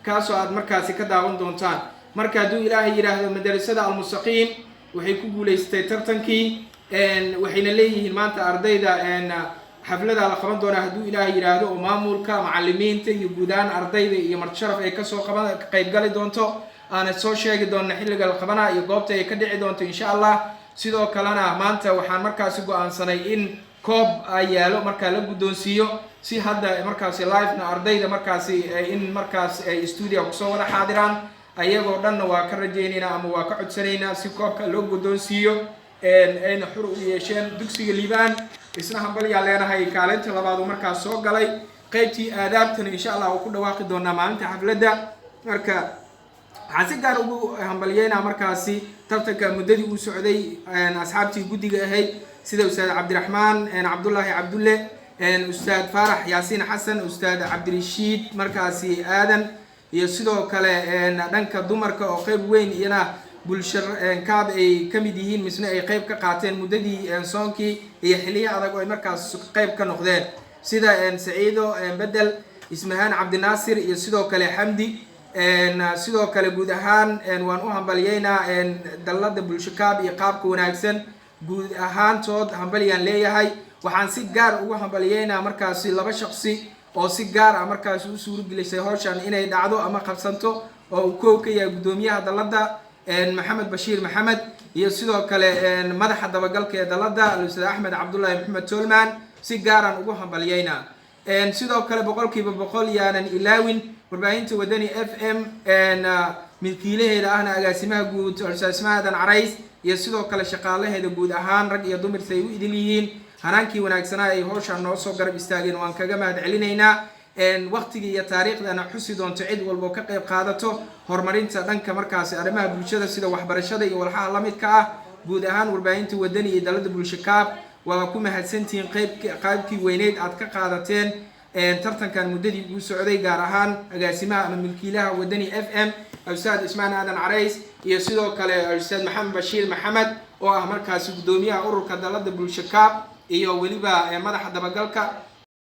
kaasoo aad markaasi ka daawan doontaan marka hadduu ilaahay yiraahdo madrasada musqaqiim waxay ku guuleystay tartankii waxayna leeyihiin maanta ardayda xaflada la qaban doona hadduu ilaahay yiraahdo oo maamulka macallimiinta iyo guudaan ardayda iyo martisharaf ay ka soo qayb gali doonto aan soo sheegi doona xilliga la qabana iyo goobta ay ka dhici doonto insha Allah sidoo kalena maanta waxaan markaasi go'aansanay in koob ay yaalo marka la guddoonsiyo si hadda markaasi live na ardayda markaasi in markaas ay studio ku soo wada xaadiraan ayagoo dhanna waa ka rajeynayna ama waa ka codsanayna si koobka loo guddoonsiiyo ayna xur u yeesheen dugsiga liibaan isna hambalyaa leenahay kaalinta labaad markaas soo galay qaybtii aadaabtana insha Allah ku dhawaaqi doonaa maalinta xafladda marka waxaan si gaar ugu hambalyeynaa markaasi tartanka muddadii uu socday asxaabtii guddiga ahayd sida ustaad cabdiraxmaan cabdullaahi cabdulle ustaad faarax yaasiin xasan ustaad cabdirashiid markaasi aadan iyo sidoo kale dhanka dumarka oo qayb weyn iyana bulshada kaab ay kamid yihiin misna ay qayb ka qaateen muddadii soonkii iyo xilliyo adag oo ay markaas qayb ka noqdeen sida saciido bedel ismahaan cabdinaasir iyo sidoo kale xamdi sidoo kale guud ahaan waan u hambalyeynaa dallada bulsho kaab iyo qaabka wanaagsan guud ahaantood hambalyaan leeyahay waxaan si gaar ugu hambalyeynaa markaasi laba shaqsi oo si gaar ah markaasi u suurogelisay hawshan inay dhacdo ama qabsanto oo uu koow ka yahay guddoomiyaha dallada maxamed bashiir maxamed iyo sidoo kale madaxa dabagalka ee dallada ustaad axmed cabdullaahi maxamed tolman si gaaran ugu hambalyeynaa sidoo kale boqolkiiba boqol yaanan ilaawin warbaahinta wadani FM milkiilaheeda ahna agaasimaha guud Ismaadan Carays iyo sidoo kale shaqaalaheeda guud ahaan rag iyo dumar say u idin yihiin hanaankii wanaagsanaa ay hawshan noo soo garab istaageen waan kaga mahadcelinaynaa waqtigii iyo taariikhdana xusi doonto cid walba ka qayb qaadato horumarinta dhanka markaas arrimaha bulshada sida waxbarashada iyo walxaha la midka ah guud ahaan warbaahinta wadani iyo dalada bulsho kaab waa ku mahadsantiin qaybkii weyneed aad ka qaadateen tartankan muddadii uu socday gaar ahaan agaasimaha ama milkiilaha wadani FM ustaad Ismaadan Carays iyo sidoo kale ustaad maxamed bashiir maxamed oo ah markaas guddoomiyaha ururka dalada bulsho kaab iyo waliba madaxa dabagalka